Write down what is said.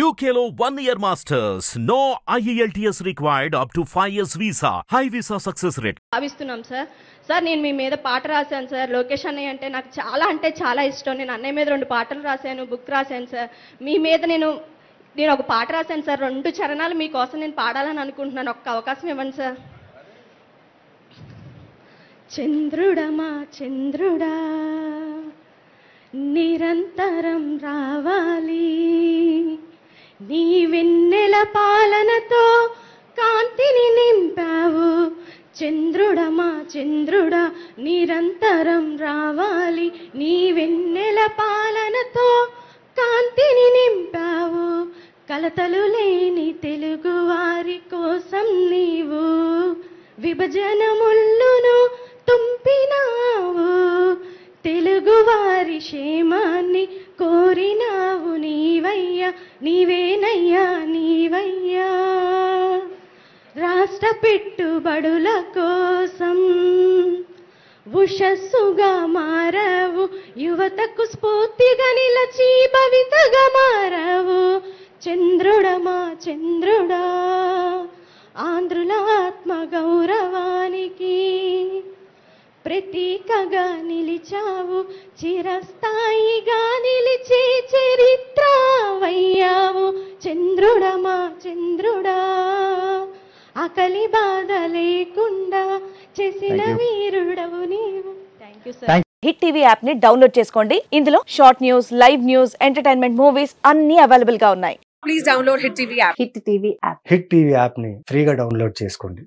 UKLO 1 year masters. No IELTS required up to 5 years visa. High visa success rate. భావిస్తున్నాం sir. Sir నేను మీ మీద పాట రాశాను sir. Lokesh అన్నయ్య అంటే నాకు చాలా ఇష్టం. నేను అన్నయ్య మీద 2 పాటలు రాశాను, బుక్ రాశాను సార్. మీ మీద నేను ఒక పాట రాశాను సార్. 2 చరణాలు మీకోసం నేను పాడాలని అనుకుంటున్నాను. ఒక్క అవకాశం ఇవ్వండి సార్. చంద్రుడమా చంద్రుడా నిరంతరం రావాలి, నీ వెన్నెల పాలనతో కాంతిని నింపావు. చంద్రుడమా చంద్రుడా నిరంతరం రావాలి, నీ వెన్నెల పాలనతో కాంతిని నింపావు. కలతలు లేని తెలుగు వారి కోసం నీవు విభజన ముళ్ళును తుంపినావు. తెలుగువారి క్షేమాన్ని కోరినావు నీవయ్యా, నీవేనయ్యా నీవయ్యా. రాష్ట్ర పెట్టుబడుల కోసం ఉషస్సుగా మారావు, యువతకు స్ఫూర్తిగా నిలచి భవితగా మారావు. చంద్రుడమా చంద్రుడా ఆంధ్రుల ఆత్మ గౌరవానికి ప్రతీకగా నిలిచావు, చిరస్థాయిగా నిలిచే చరిత్ర వయ్యావు. చంద్రుడమా చంద్రుడా ఆకలి బాధ లేకుండా చేసిన వీరుడవు నీవు. Thank you sir. Hit TV app ని డౌన్లోడ్ చేసుకోండి. ఇందులో short news, live news, entertainment movies అన్ని అవైలబుల్ గా ఉన్నాయి. Please download Hit TV app. Hit TV app. Hit TV app ని ఫ్రీగా డౌన్లోడ్ చేసుకోండి.